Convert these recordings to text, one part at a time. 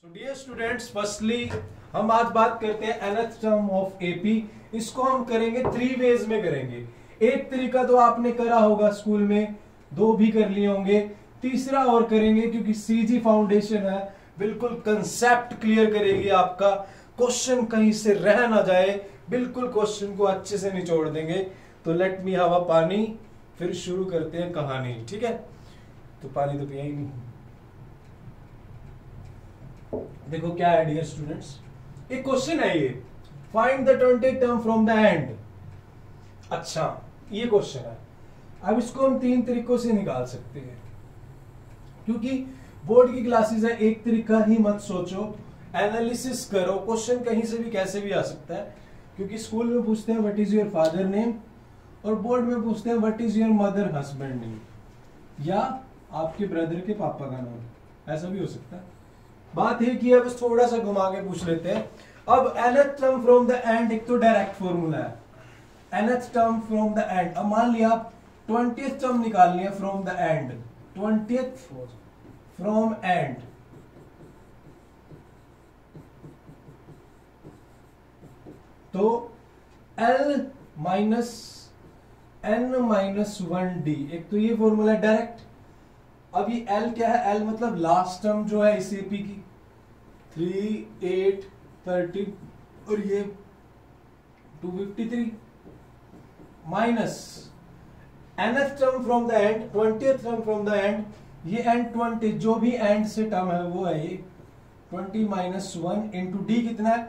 Dear students, firstly हम आज बात करते हैं nth टर्म ऑफ एपी। इसको हम करेंगे 3 वेज में करेंगे। एक तरीका तो आपने करा होगा स्कूल में, 2 भी कर लिए होंगे, तीसरा और करेंगे क्योंकि सीजी फाउंडेशन है, बिल्कुल कंसेप्ट क्लियर करेगी आपका, क्वेश्चन कहीं से रह ना जाए, बिल्कुल क्वेश्चन को अच्छे से निचोड़ देंगे। तो लेट मी हैव अ पानी, फिर शुरू करते हैं कहानी। ठीक है, तो पानी तो पिया ही नहीं। देखो क्या है डियर स्टूडेंट्स, एक क्वेश्चन है ये, find the 20th term from the end. अच्छा, ये क्वेश्चन है। अब इसको हम 3 तरीकों से निकाल सकते हैं, क्योंकि बोर्ड की क्लासेस है, एक तरीका ही मत सोचो, एनालिसिस करो। क्वेश्चन कहीं से भी कैसे भी आ सकता है, क्योंकि स्कूल में पूछते हैं what is your father name, और बोर्ड में पूछते हैं what is your mother husband name, या आपके ब्रदर के पापा का नाम, ऐसा भी हो सकता है। बात है कि अब थोड़ा सा घुमा के पूछ लेते हैं। अब nth term from the end, एक तो डायरेक्ट फॉर्मूला है, nth term from the end. अब मान लिया 20th टर्म निकालनी है from the end, 20th from and, तो L minus N minus 1D, एक तो ये फॉर्मूला डायरेक्ट। अब ये L क्या है, L मतलब लास्ट टर्म जो है इस एपी की, 3, 8, 13 और ये 253, minus nth term from the end, 20th term from the end, ये एंड 20, जो भी एंड से टर्म है वो है ये 20 माइनस 1 इंटू डी कितना है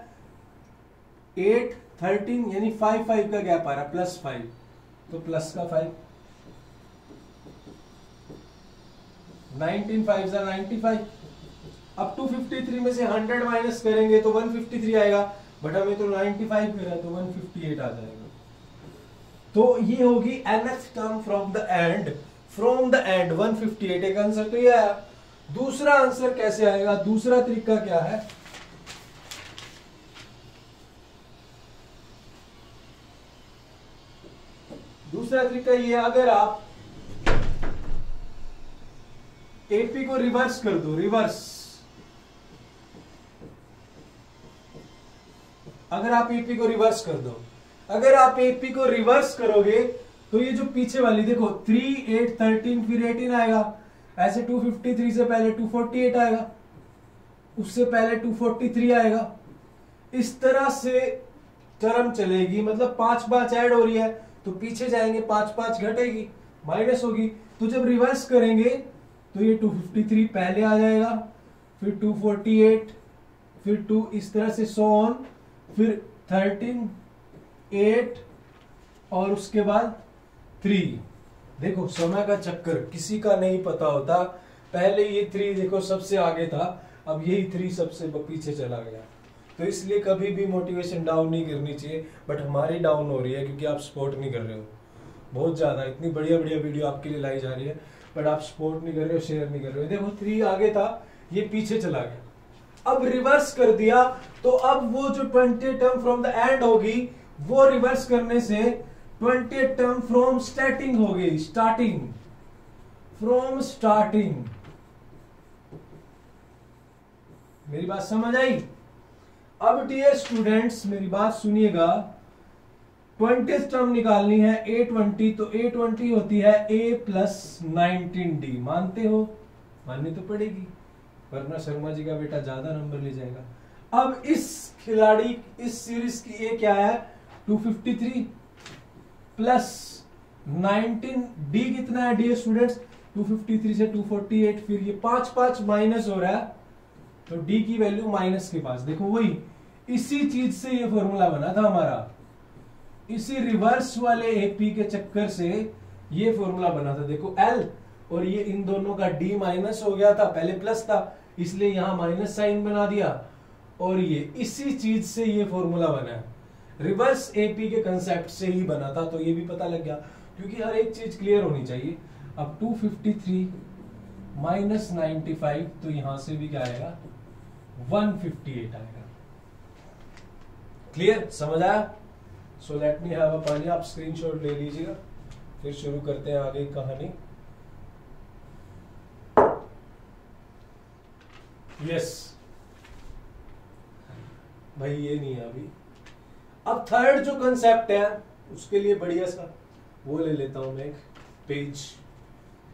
8, 13, यानी 5 का गैप आ रहा है, प्लस 5, तो प्लस का 5, 19 5 95। अब 253 में से 100 माइनस करेंगे तो 153 आएगा, बट हमें तो 95 मिला तो 158 आ जाएगा। तो ये होगी nth term from the end, from the end 158। एक आंसर तो ये आया। दूसरा आंसर कैसे आएगा, दूसरा तरीका क्या है, दूसरा तरीका ये, अगर आप एपी को रिवर्स कर दो, रिवर्स, अगर आप एपी को रिवर्स कर दो, अगर आप एपी को रिवर्स करोगे तो ये जो पीछे वाली देखो 3, 8, 13 फिर 18 आएगा, ऐसे 253 से पहले 248 आएगा, उससे पहले 243 आएगा, इस तरह से टर्म चलेगी। मतलब 5 ऐड हो रही है तो पीछे जाएंगे, 5 घटेगी, माइनस होगी। तो जब रिवर्स करेंगे तो ये 253 पहले आ जाएगा, फिर 248, फिर 2, इस तरह से 100 ऑन, फिर 13, 8 और उसके बाद 3। देखो समय का चक्कर किसी का नहीं पता होता, पहले ये 3 देखो सबसे आगे था, अब यही 3 सबसे पीछे चला गया। तो इसलिए कभी भी मोटिवेशन डाउन नहीं करनी चाहिए, बट हमारी डाउन हो रही है क्योंकि आप सपोर्ट नहीं कर रहे हो बहुत ज्यादा। इतनी बढ़िया बढ़िया वीडियो आपके लिए लाई जा रही है, बट आप सपोर्ट नहीं कर रहे हो, शेयर नहीं कर रहे हो। देखो 3 आगे था, ये पीछे चला गया। अब रिवर्स कर दिया तो अब वो जो 20th term from the end होगी, वो रिवर्स करने से 20th टर्म फ्रॉम स्टार्टिंग हो गई, स्टार्टिंग, फ्रॉम स्टार्टिंग। मेरी बात समझ आई? अब डियर स्टूडेंट्स मेरी बात सुनिएगा, 20th टर्म निकालनी है A20, तो A20 होती है A प्लस 19D। मानते हो? माननी तो पड़ेगी, वरना शर्मा जी का बेटा ज्यादा नंबर ले जाएगा। अब इस खिलाड़ी, इस सीरीज की ए क्या है 253 प्लस 19D कितना है डियर स्टूडेंट्स, 253 से 248, फिर ये 5 माइनस हो रहा है, तो D की वैल्यू माइनस के पास। देखो वही, इसी चीज से ये फॉर्मूला बना था हमारा, इसी रिवर्स वाले एपी के चक्कर से ये फॉर्मूला बना था। देखो L और ये इन दोनों का D माइनस हो गया था, पहले प्लस था इसलिए यहां माइनस साइन बना दिया, और ये इसी चीज से ये फॉर्मूला बना है, रिवर्स एपी के कंसेप्ट से ही बना था। तो ये भी पता लग गया, क्योंकि हर एक चीज क्लियर होनी चाहिए। अब 253 माइनस 95, तो यहां से भी क्या आएगा 158 आएगा। क्लियर, समझ आया? So let me have a पानी, आप स्क्रीनशॉट ले लीजिएगा, फिर शुरू करते हैं आगे कहानी। यस, भाई ये नहीं है अभी। अब थर्ड जो कंसेप्ट है उसके लिए बढ़िया सा वो ले लेता हूं मैं एक पेज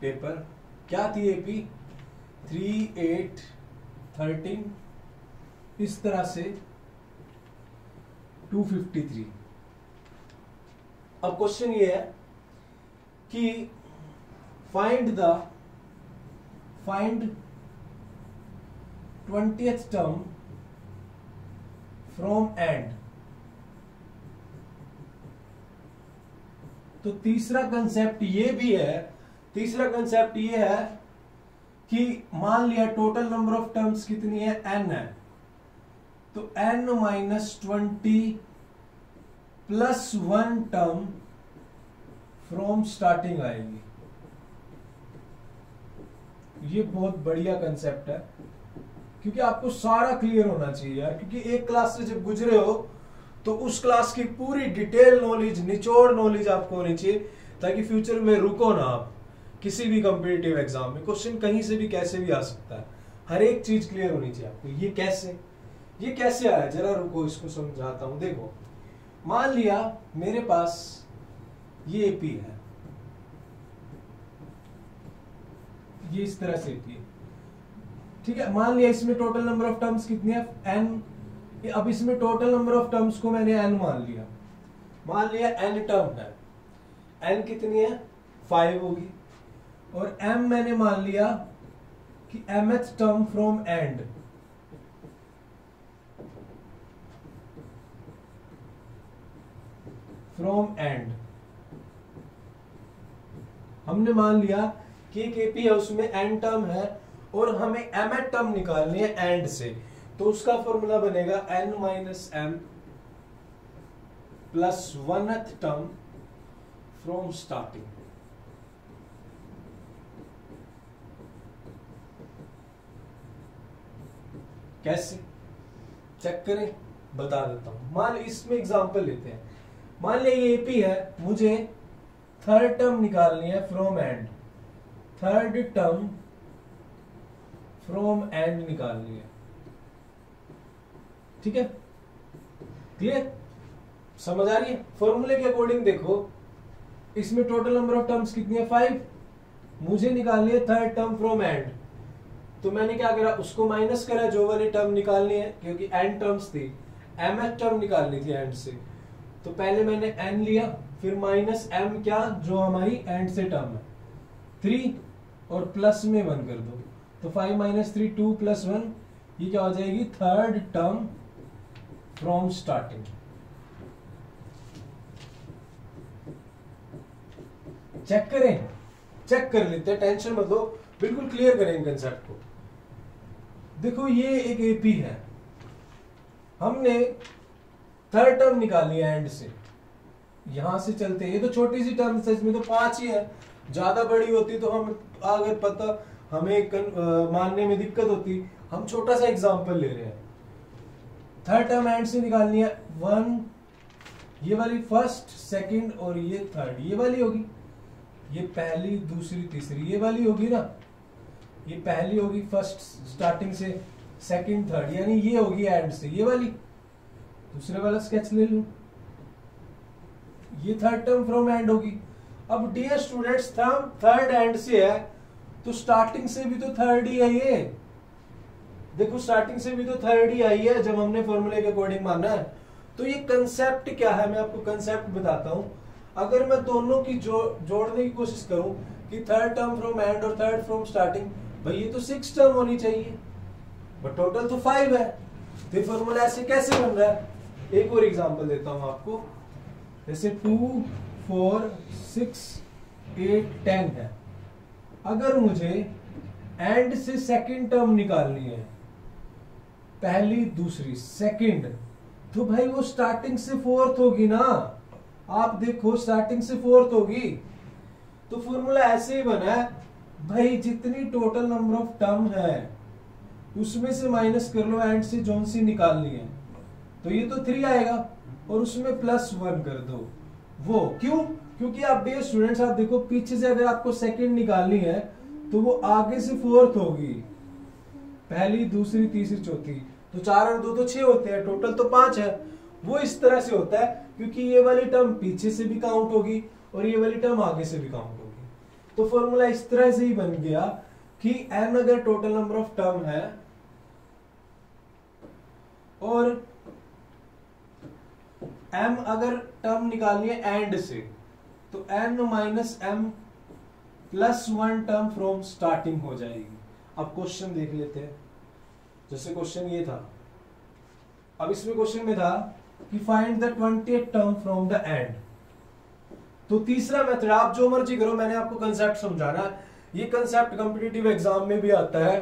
पेपर। क्या थी एपी 3 8 13 इस तरह से 253। अब क्वेश्चन ये है कि find 20th term from and. तो तीसरा कंसेप्ट ये भी है, तीसरा कंसेप्ट ये है कि मान लिया टोटल नंबर ऑफ टर्म्स कितनी है n है, तो n -20 plus 1 term from starting आएगी। ये बहुत बढ़िया कंसेप्ट है क्योंकि आपको सारा क्लियर होना चाहिए यार, क्योंकि एक क्लास से जब गुजरे हो तो उस क्लास की पूरी डिटेल नॉलेज, निचोड़ नॉलेज आपको होनी चाहिए, ताकि फ्यूचर में रुको ना आप किसी भी कॉम्पिटिटिव एग्जाम में। क्वेश्चन कहीं से भी कैसे भी आ सकता है, हर एक चीज क्लियर होनी चाहिए आपको। ये कैसे आया, जरा रुको इसको समझाता हूं। देखो मान लिया मेरे पास ये एपी है, ये इस तरह से एपी है, ठीक है। मान लिया इसमें टोटल नंबर ऑफ टर्म्स कितनी है n। अब इसमें टोटल नंबर ऑफ टर्म्स को मैंने n मान लिया, मान लिया n टर्म है, n कितनी है 5 होगी, और m मैंने मान लिया कि mth term from and. From and हमने मान लिया कि एक एपी है उसमें n टर्म है और हमें mth टर्म निकालनी है एंड से, तो उसका फॉर्मूला बनेगा n - m plus 1th term from starting. कैसे चेक करें, बता देता हूं। मान इसमें एग्जांपल लेते हैं, मान लिया ये एपी है, मुझे थर्ड टर्म निकालनी है from and, third term from and निकालनी है, ठीक है। क्लियर, समझ आ रही है। फॉर्मूले के अकॉर्डिंग देखो, इसमें टोटल नंबर ऑफ टर्म्स कितनी है 5, मुझे निकालनी है थर्ड टर्म फ्रॉम एंड। तो मैंने क्या करा, उसको माइनस करा, जो वाली टर्म निकालनी है, क्योंकि एंड टर्म्स थी, mth टर्म निकालनी थी एंड से, तो पहले मैंने n लिया, फिर माइनस m क्या, जो हमारी एंड से टर्म है 3, और प्लस में 1 कर दो, तो 5 - 3 2 + 1, ये क्या हो जाएगी third term from starting. Check करें, चेक कर लेते हैं, टेंशन मत लो, बिल्कुल क्लियर करें कंसेप्ट को। देखो ये एक एपी है, हमने थर्ड टर्म निकाली है एंड से, यहां से चलते, ये तो छोटी सी टर्म है, इसमें तो 5 ही है, ज्यादा बड़ी होती तो हम अगर पता हमें मानने में दिक्कत होती। हम छोटा सा एग्जांपल ले रहे हैं, थर्ड टर्म एंड से निकालनी है 1, ये वाली फर्स्ट, सेकंड और ये थर्ड, ये वाली होगी, ये पहली दूसरी तीसरी, ये वाली होगी ना, ये पहली होगी फर्स्ट स्टार्टिंग से, सेकंड थर्ड, यानी ये होगी एंड से, ये वाली। दूसरे वाला स्केच ले लूं, ये थर्ड टर्म फ्रॉम एंड होगी। अब डियर स्टूडेंट्स, थर्ड एंड से है तो स्टार्टिंग से भी तो थर्ड ही है, ये देखो स्टार्टिंग से भी तो थर्ड ही आई है जब हमने फॉर्मूले के अकॉर्डिंग माना है। तो ये कंसेप्ट क्या है, मैं आपको कंसेप्ट बताता हूं। अगर मैं दोनों की जोड़ने की कोशिश करूं कि थर्ड टर्म फ्रॉम एंड और थर्ड फ्रॉम स्टार्टिंग, भाई ये तो 6 टर्म होनी चाहिए, बट टोटल तो 5 है, तो फॉर्मूला ऐसे कैसे बन रहा है। एक और एग्जांपल देता हूं आपको, जैसे 2 4 6 8 10 है। अगर मुझे एंड से सेकंड टर्म निकालनी है, पहली दूसरी सेकंड, तो भाई वो स्टार्टिंग से फोर्थ होगी ना, आप देखो स्टार्टिंग से फोर्थ होगी। तो फॉर्मूला ऐसे ही बना है भाई, जितनी टोटल नंबर ऑफ टर्म है उसमें से माइनस कर लो एंड से जोन सी निकालनी है, तो ये तो 3 आएगा, और उसमें प्लस 1 कर दो। वो क्यों, क्योंकि आप डियर स्टूडेंट्स आप देखो, पीछे से अगर आपको सेकंड निकालनी है तो वो आगे से फोर्थ होगी, पहली दूसरी तीसरी चौथी, तो 4 और 2 तो 6 होते हैं, टोटल तो 5 है। वो इस तरह से होता है क्योंकि ये वाली टर्म पीछे से भी काउंट होगी और ये वाली टर्म आगे से भी काउंट होगी। तो फॉर्मूला इस तरह से ही बन गया कि n अगर टोटल नंबर ऑफ टर्म है और m अगर टर्म निकालनी है एंड से, तो n minus m plus 1 term from starting हो जाएगी। अब क्वेश्चन देख लेते हैं। जैसे क्वेश्चन ये था, अब इसमें क्वेश्चन में था कि find the 20th term from the end. तो तीसरा मेथड, आप जो मर्जी करो, मैंने आपको कंसेप्ट समझाना। ये कंसेप्ट कॉम्पिटिटिव एग्जाम में भी आता है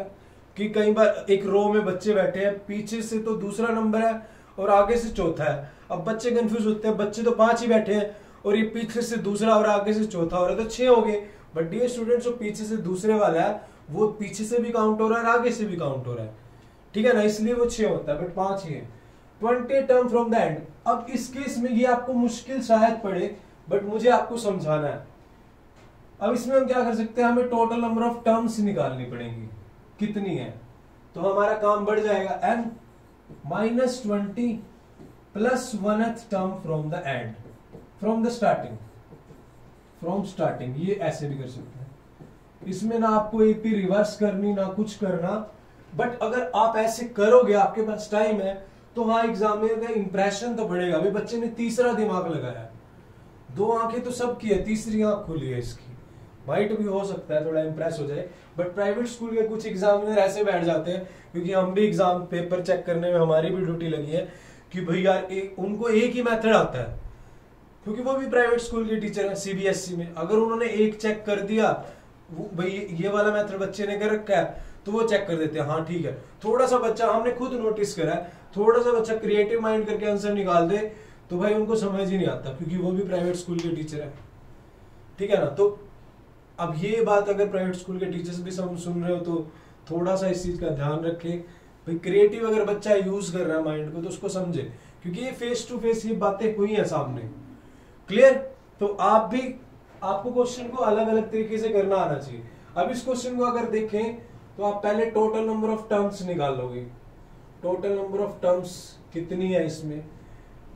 कि कई बार एक रो में बच्चे बैठे हैं, पीछे से तो दूसरा नंबर है और आगे से चौथा है। अब बच्चे कंफ्यूज होते हैं, बच्चे तो 5 ही बैठे हैं और ये पीछे से दूसरा और आगे से चौथा हो रहा है, तो 6 हो गए। बट डियर स्टूडेंट्स, जो पीछे से दूसरे वाला है वो पीछे से भी काउंट हो रहा है और आगे से भी काउंट हो रहा है, ठीक है ना, इसलिए वो 6 होता है, बट 5 ही है। 20 टर्म फ्रॉम द एंड। अब इस केस में ये आपको मुश्किल शायद पड़े, बट मुझे आपको समझाना है। अब इसमें हम क्या कर सकते हैं, हमें टोटल नंबर ऑफ टर्म्स निकालनी पड़ेंगी, कितनी है। तो हमारा काम बढ़ जाएगा, n minus 20 plus 1th term from the end, from the starting, from starting. ये ऐसे भी कर सकते हैं। इसमें ना आपको एपी रिवर्स करनी ना कुछ करना, बट अगर आप ऐसे करोगे, आपके पास टाइम है, तो हाँ एग्जामिनर का इंप्रेशन तो बढ़ेगा। अभी बच्चे ने तीसरा दिमाग लगाया, 2 आंखें तो सबकी है, तीसरी आंख खुली है इसकी, माइट भी हो सकता है थोड़ा इंप्रेस हो जाए। बट प्राइवेट स्कूल के कुछ एग्जामिनर ऐसे बैठ जाते हैं, क्योंकि हम भी एग्जाम पेपर चेक करने में हमारी भी ड्यूटी लगी है कि भाई यार उनको एक ही मेथड आता है, क्योंकि वो भी प्राइवेट स्कूल के टीचर है सीबीएसई में। अगर उन्होंने एक चेक कर दिया, भाई ये वाला मेथड बच्चे ने कर रखा है, तो वो चेक कर देते हैं, हाँ ठीक है। थोड़ा सा बच्चा, हमने खुद नोटिस करा है, थोड़ा सा बच्चा क्रिएटिव माइंड करके आंसर निकाल दे तो भाई उनको समझ ही नहीं आता, क्योंकि वो भी प्राइवेट स्कूल के टीचर है, ठीक है ना। तो अब ये बात अगर प्राइवेट स्कूल के टीचर्स भी सुन रहे हो तो थोड़ा सा इस चीज का ध्यान रखें। भाई क्रिएटिव अगर बच्चा यूज कर रहा है माइंड को, तो उसको समझे, क्योंकि ये फेस टू फेस ये बातें हुई है सामने। क्लियर? तो आप भी, आपको क्वेश्चन को अलग अलग तरीके से करना आना चाहिए। अब इस क्वेश्चन को अगर देखें तो आप पहले टोटल नंबर ऑफ टर्म्स निकाल लोगे। टोटल नंबर ऑफ टर्म्स कितनी है इसमें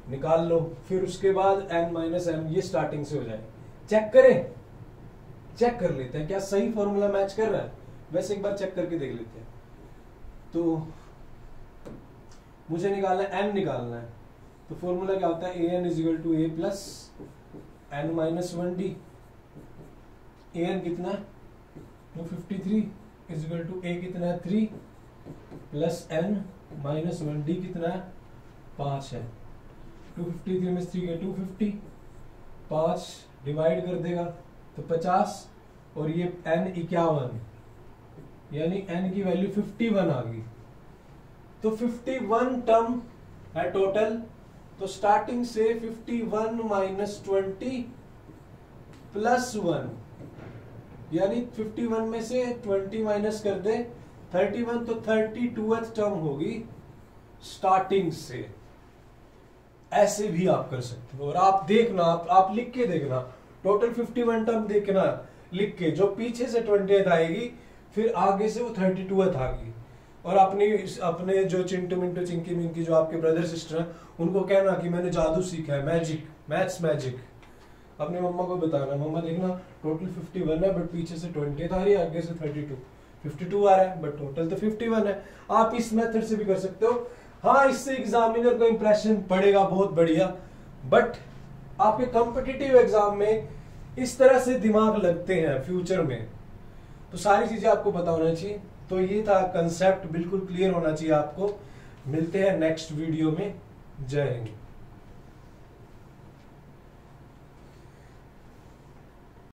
निकाल लो, फिर उसके बाद n माइनस m, ये स्टार्टिंग से हो जाए। चेक करें, चेक कर लेते हैं क्या सही फॉर्मूला मैच कर रहा है। वैसे एक बार चेक करके देख लेते हैं। तो मुझे निकालना है, n निकालना है, तो फॉर्मूला क्या होता है, an is equal to a plus n minus 1d। an कितना है 253 इज इक्वल टू a कितना है 3 प्लस n माइनस 1d कितना है 5 है। 253 में 3 के 250, 5 डिवाइड कर देगा तो 50, और ये n 51, यानी n की वैल्यू 51 आ गई। तो 51 टर्म है टोटल। तो स्टार्टिंग से 51 माइनस 20 प्लस 1, यानी 51 में से 20 माइनस कर दे 31, तो 32th टर्म होगी स्टार्टिंग से। ऐसे भी आप कर सकते हो। और आप देखना, आप लिख के देखना, टोटल 51 टर्म देखना लिख के, जो पीछे से 20th आएगी फिर आगे से वो 32th आ गई। और अपने जो चिंटू मिंटू चिंकी मिंकी जो आपके ब्रदर सिस्टर हैं, उनको कहना कि मैंने जादू सीखा है, मैजिक, मैथ्स मैजिक। अपनी मम्मा को बताना, मम्मा देखना टोटल 51 है, बट पीछे से 20th आ रही है, आगे से 52 आ रहा है, बट टोटल तो 51 है। आप इस मेथड से भी कर सकते हो। हाँ, इससे एग्जामिनर को इंप्रेशन पड़ेगा बहुत बढ़िया, बट आपके कॉम्पिटिटिव एग्जाम में इस तरह से दिमाग लगते हैं फ्यूचर में, तो सारी चीजें आपको पता होना चाहिए। तो ये था कंसेप्ट, बिल्कुल क्लियर होना चाहिए आपको। मिलते हैं नेक्स्ट वीडियो में। जय हिंद।